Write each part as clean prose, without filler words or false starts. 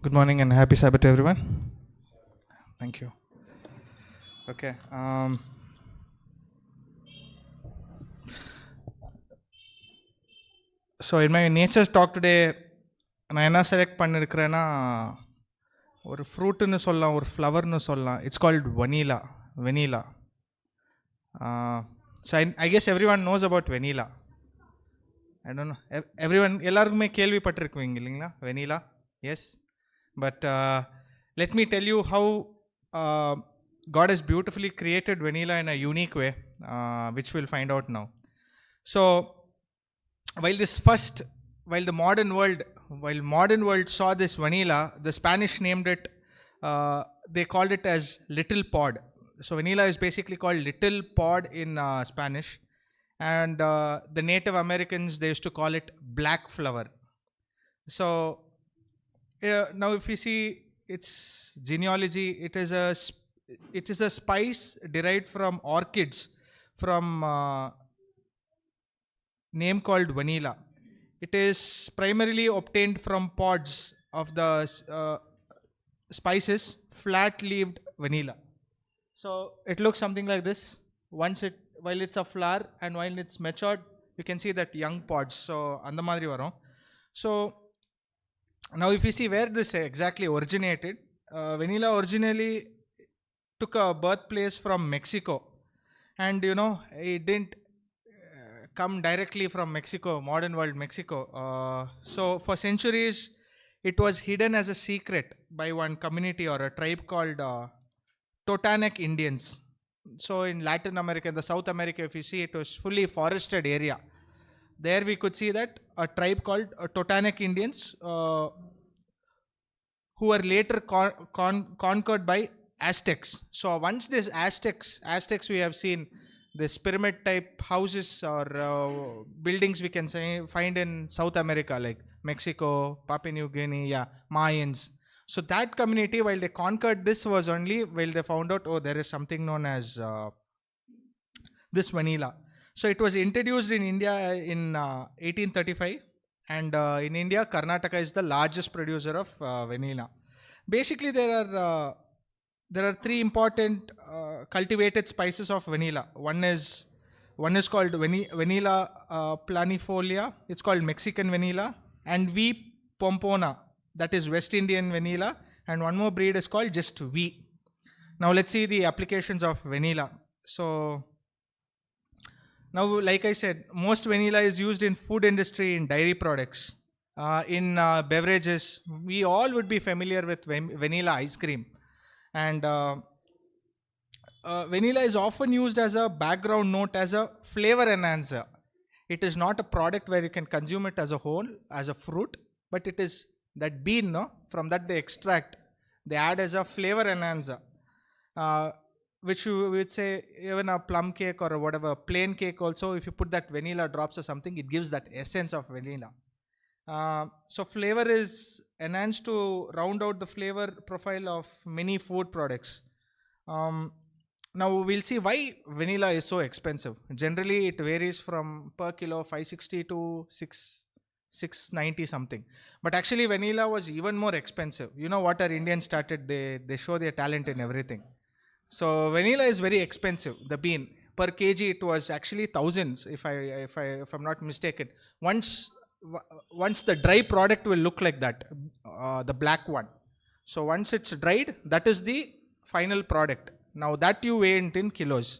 Good morning and happy Sabbath to everyone. Thank you. Okay. So in my nature's talk today, நான் என்ன select பண்ணியிருக்கிறேன்னா ஒரு ஃப்ரூட்டுன்னு சொல்லலாம், ஒரு ஃப்ளவர்னு சொல்லலாம். It's called vanilla. So I guess everyone knows about vanilla. I don't know, everyone எல்லாருக்குமே கேள்விப்பட்டிருக்குவீங்க இல்லைங்களா vanilla? Yes. But let me tell you how God has beautifully created vanilla in a unique way, which we'll find out now. So, while the modern world saw this vanilla, the Spanish named it, they called it as little pod. So, vanilla is basically called little pod in Spanish. And the Native Americans, they used to call it black flower. So, now if we see its genealogy, it is a spice derived from orchids from name called vanilla. It is primarily obtained from pods of the spices flat-leaved vanilla. So it looks something like this. While it's a flower and while it's matured, you can see that young pods. So and the madri varum. So now if you see where this exactly originated, vanilla originally took a birthplace from Mexico, and it didn't come directly from Mexico, modern world Mexico. So for centuries it was hidden as a secret by one community or a tribe called Totanic Indians. So in Latin America, in the South America, if you see, it was fully forested area. There we could see that a tribe called Totanic Indians, who were later conquered by Aztecs. So once this Aztecs we have seen this pyramid type houses or buildings we can say find in South America like Mexico, Papua New Guinea, Mayans. So that community, while they conquered this, was only while they found out, there is something known as this vanilla. So it was introduced in India in 1835, and in India, Karnataka is the largest producer of vanilla. Basically, there are three important cultivated spices of vanilla. One is called vanilla planifolia. It's called Mexican vanilla, and V. pompona, that is West Indian vanilla, and one more breed is called just V. Now let's see the applications of vanilla. So now, like I said, most vanilla is used in food industry, in dairy products, in beverages. We all would be familiar with vanilla ice cream. And vanilla is often used as a background note, as a flavor enhancer. It is not a product where you can consume it as a whole, as a fruit, but it is that bean, from that they extract, they add as a flavor enhancer. Which you would say, even a plum cake or whatever, plain cake also, if you put that vanilla drops or something, it gives that essence of vanilla. So flavor is enhanced to round out the flavor profile of many food products. Now we'll see why vanilla is so expensive. Generally it varies from per kilo 560 to 690 something. But actually vanilla was even more expensive. You know what our Indians started? They show their talent in everything. So vanilla is very expensive. The bean per kg, it was actually thousands, if I'm not mistaken. Once the dry product will look like that, the black one. So once it's dried, that is the final product. Now that you weigh it in kilos.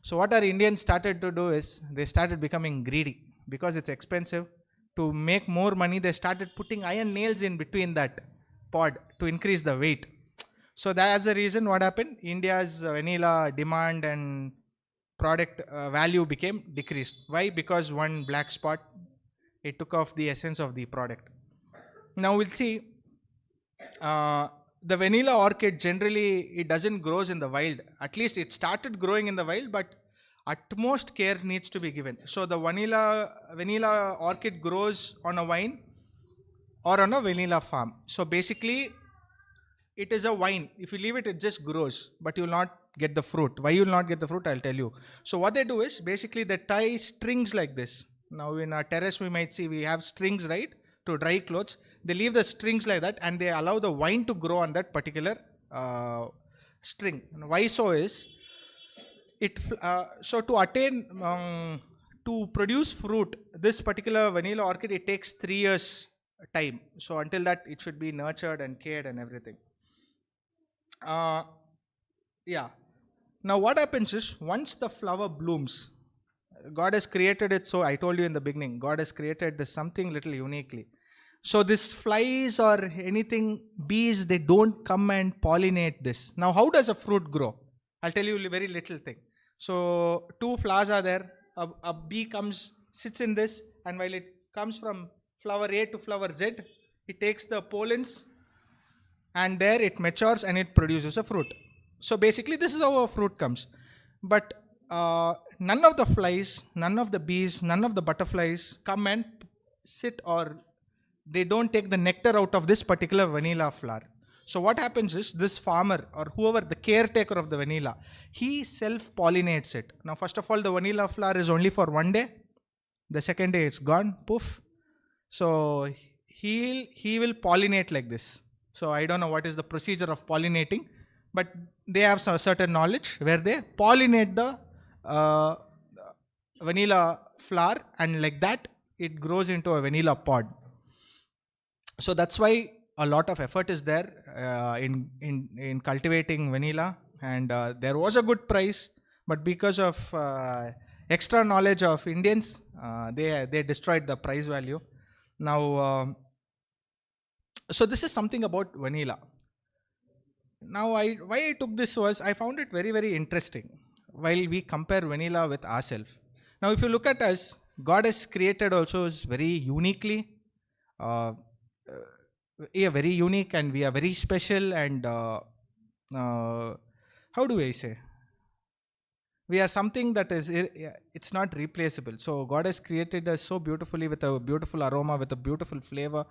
So what our Indians started to do is they started becoming greedy because it's expensive. To make more money, they started putting iron nails in between that pod to increase the weight. So that's the reason what happened. India's vanilla demand and product value became decreased. Why? Because one black spot, it took off the essence of the product. Now we'll see. The vanilla orchid, generally it doesn't grow in the wild. At least it started growing in the wild, but utmost care needs to be given. So the vanilla orchid grows on a vine or on a vanilla farm. So basically it is a vine. If you leave it, it just grows, but you will not get the fruit. Why you will not get the fruit, I'll tell you. So what they do is, basically they tie strings like this. Now in our terrace we might see we have strings, right, to dry clothes. They leave the strings like that and they allow the vine to grow on that particular string. And why so is, so to attain, to produce fruit, this particular vanilla orchid, it takes 3 years time. So until that, it should be nurtured and cared and everything. Yeah. Now what happens is, once the flower blooms, God has created it. So I told you in the beginning, God has created this something little uniquely. So this flies or anything, bees, they don't come and pollinate this. Now how does a fruit grow? I'll tell you a very little thing. So 2 flowers are there. A bee comes, sits in this, and while it comes from flower A to flower Z, it takes the pollens, and there it matures and it produces a fruit. So basically this is how a fruit comes. But none of the flies, none of the bees, none of the butterflies come and sit, or they don't take the nectar out of this particular vanilla flower. So what happens is, this farmer or whoever, the caretaker of the vanilla, he self-pollinates it. Now first of all, the vanilla flower is only for 1 day. The second day it's gone, poof. So he will pollinate like this. So I don't know what is the procedure of pollinating, but they have some certain knowledge where they pollinate the vanilla flower, and like that it grows into a vanilla pod. So that's why a lot of effort is there in cultivating vanilla, and there was a good price, but because of extra knowledge of Indians, they destroyed the price value. Now, so this is something about vanilla. Now, why I took this was, I found it very, very interesting while we compare vanilla with ourselves. Now, if you look at us, God has created also is very uniquely. We are very unique and we are very special, and how do I say? We are something that is, it's not replaceable. So God has created us so beautifully, with a beautiful aroma, with a beautiful flavor,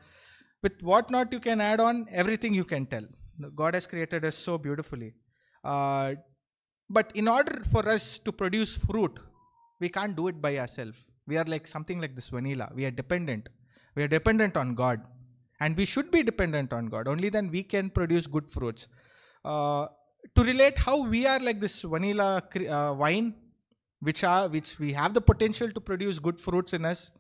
with what not you can add on, everything you can tell. God has created us so beautifully. But in order for us to produce fruit, we can't do it by ourselves. We are like something like this vanilla. We are dependent. We are dependent on God. And we should be dependent on God. Only then we can produce good fruits. To relate how we are like this vanilla wine, which we have the potential to produce good fruits in us,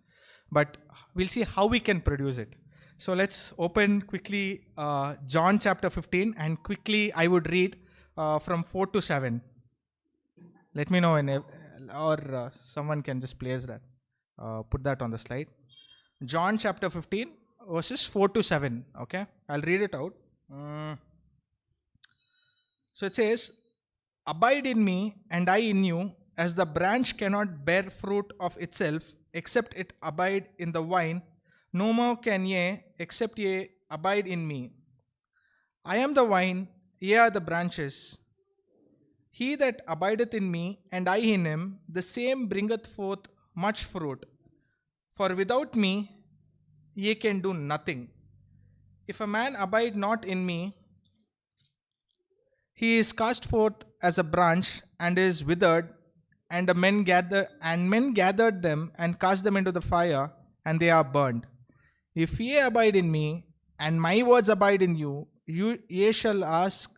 but we'll see how we can produce it. So let's open quickly John chapter 15, and quickly I would read from 4 to 7. Let me know or someone can just place that, put that on the slide. John chapter 15 verses 4 to 7. Okay, I'll read it out. So it says, "Abide in me and I in you, as the branch cannot bear fruit of itself except it abide in the vine, no more can ye except ye abide in me. I am the vine, ye are the branches. He that abideth in me and I in him, the same bringeth forth much fruit. For without me ye can do nothing. If a man abide not in me, he is cast forth as a branch and is withered, and men gathered them and cast them into the fire, and they are burned. If ye abide in me, and my words abide in you, ye shall ask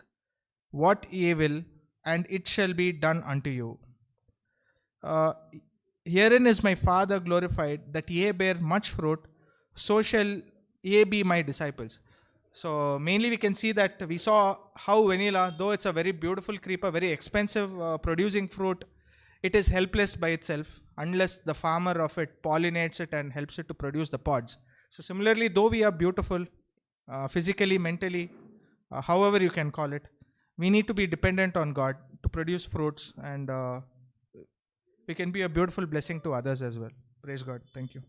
what ye will, and it shall be done unto you. Herein is my Father glorified, that ye bear much fruit, so shall ye be my disciples." So mainly we can see that we saw how vanilla, though it's a very beautiful creeper, very expensive producing fruit, it is helpless by itself unless the farmer of it pollinates it and helps it to produce the pods. So similarly, though we are beautiful physically, mentally, however you can call it, we need to be dependent on God to produce fruits, and we can be a beautiful blessing to others as well. Praise God. Thank you.